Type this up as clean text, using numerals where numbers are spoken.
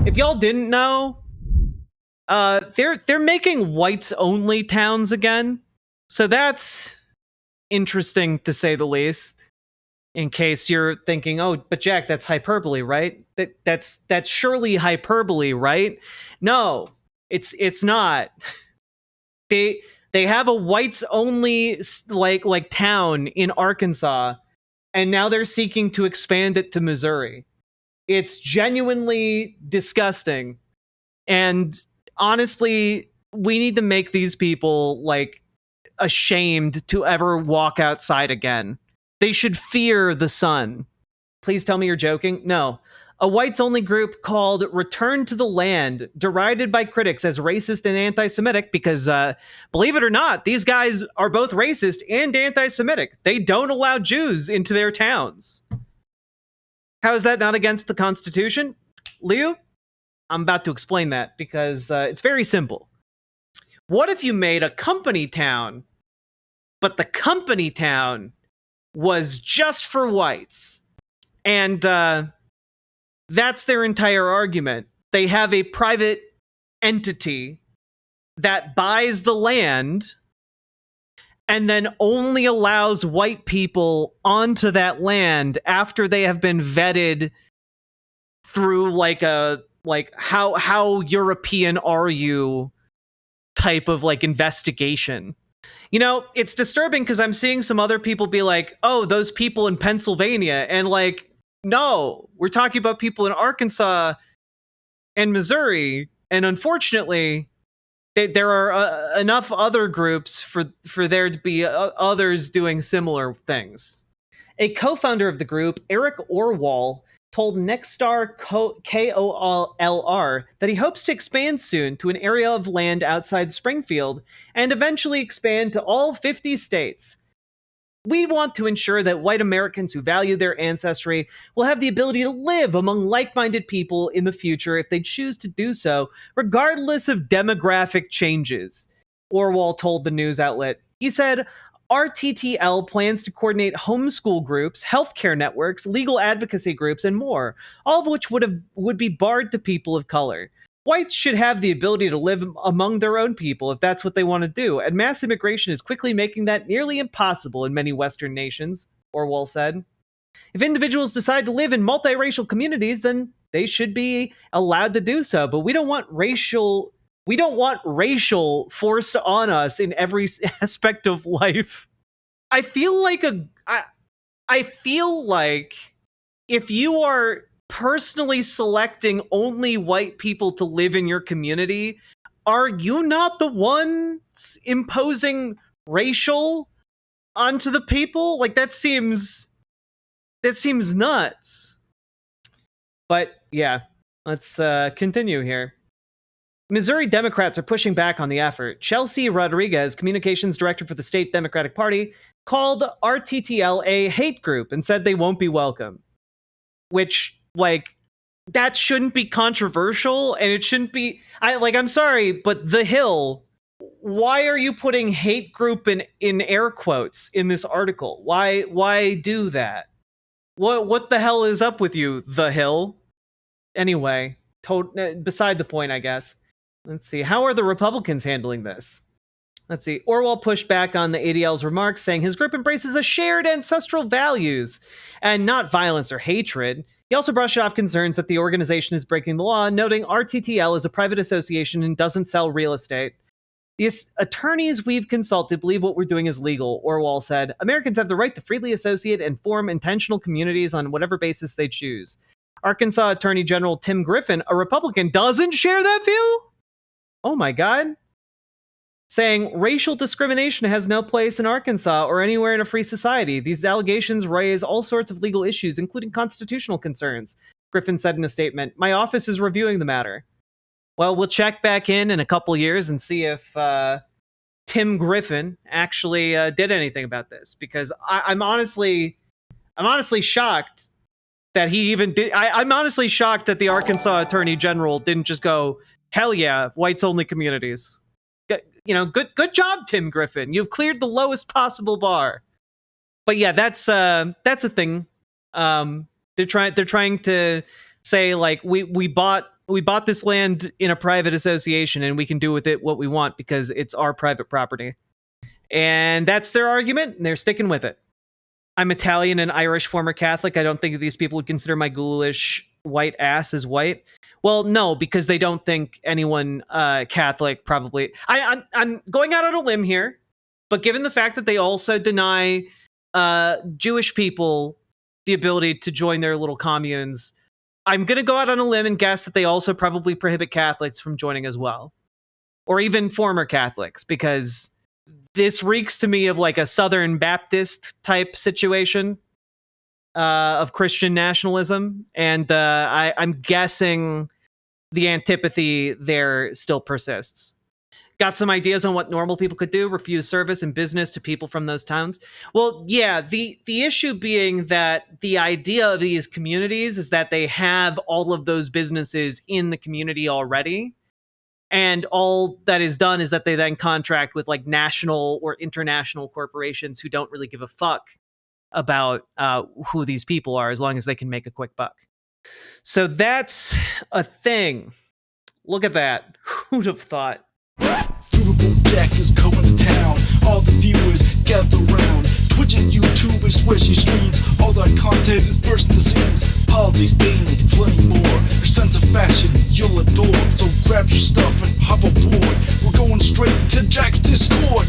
if y'all didn't know, they're making whites only towns again. So that's interesting to say the least. In case you're thinking, oh, but Jack, that's hyperbole, right? That's surely hyperbole, right? No, it's not. They have a whites only like town in Arkansas, and now they're seeking to expand it to Missouri. It's genuinely disgusting. And honestly, we need to make these people like ashamed to ever walk outside again. They should fear the sun. Please tell me you're joking. No. A whites only group called Return to the Land, derided by critics as racist and anti Semitic because, believe it or not, these guys are both racist and anti Semitic. They don't allow Jews into their towns. How is that not against the Constitution? Leo, I'm about to explain that because it's very simple. What if you made a company town, but the company town was just for whites? And that's their entire argument. They have a private entity that buys the land and then only allows white people onto that land after they have been vetted through like how European are you type of like investigation. You know, it's disturbing because I'm seeing some other people be like, oh, those people in Pennsylvania. And like, no, we're talking about people in Arkansas and Missouri. And unfortunately, there are enough other groups for there to be others doing similar things. A co-founder of the group, Eric Orwell, told Nexstar KOLR that he hopes to expand soon to an area of land outside Springfield and eventually expand to all 50 states. We want to ensure that white Americans who value their ancestry will have the ability to live among like-minded people in the future if they choose to do so, regardless of demographic changes, Orwell told the news outlet. He said, RTTL plans to coordinate homeschool groups, healthcare networks, legal advocacy groups, and more, all of which would be barred to people of color. Whites should have the ability to live among their own people if that's what they want to do, and mass immigration is quickly making that nearly impossible in many Western nations, Orwell said. If individuals decide to live in multiracial communities, then they should be allowed to do so, but we don't want racial force on us in every aspect of life. I feel like if you are personally selecting only white people to live in your community, are you not the ones imposing racial onto the people? Like that seems nuts. But yeah, let's continue here. Missouri Democrats are pushing back on the effort. Chelsea Rodriguez, communications director for the state Democratic Party, called RTTL a hate group and said they won't be welcome. Which, like, that shouldn't be controversial, and it shouldn't be... I'm sorry, but The Hill, why are you putting hate group in air quotes in this article? Why do that? What the hell is up with you, The Hill? Anyway, beside the point, I guess. Let's see. How are the Republicans handling this? Let's see. Orwell pushed back on the ADL's remarks, saying his group embraces a shared ancestral values and not violence or hatred. He also brushed off concerns that the organization is breaking the law, noting RTTL is a private association and doesn't sell real estate. The attorneys we've consulted believe what we're doing is legal, Orwell said. Americans have the right to freely associate and form intentional communities on whatever basis they choose. Arkansas Attorney General Tim Griffin, a Republican, doesn't share that view? Oh my God. Saying racial discrimination has no place in Arkansas or anywhere in a free society. These allegations raise all sorts of legal issues, including constitutional concerns, Griffin said in a statement. My office is reviewing the matter. Well, we'll check back in a couple years and see if Tim Griffin actually did anything about this, because I'm honestly shocked that he even did. I'm honestly shocked that the Arkansas Attorney General didn't just go, hell yeah, whites only communities. You know, good job, Tim Griffin. You've cleared the lowest possible bar. But yeah, that's a thing. They're trying to say like we bought we bought this land in a private association and we can do with it what we want because it's our private property. And that's their argument, and they're sticking with it. I'm Italian and Irish former Catholic. I don't think these people would consider my ghoulish white ass as white. Well, no, because they don't think anyone Catholic probably... I'm going out on a limb here, but given the fact that they also deny Jewish people the ability to join their little communes, I'm going to go out on a limb and guess that they also probably prohibit Catholics from joining as well. Or even former Catholics, because this reeks to me of like a Southern Baptist type situation of Christian nationalism. And I'm guessing the antipathy there still persists. Got some ideas on what normal people could do? Refuse service and business to people from those towns? Well, yeah, the issue being that the idea of these communities is that they have all of those businesses in the community already. And all that is done is that they then contract with like national or international corporations who don't really give a fuck about who these people are, as long as they can make a quick buck. So that's a thing. Look at that. Who'd have thought? Riverboat deck is coming to town. All the viewers gather round. Twitch and YouTube and swishy streams. All that content is bursting the scenes. Politics, gaming, and plenty more. Your sense of fashion you'll adore. So grab your stuff and hop aboard. We're going straight to Jack's Discord.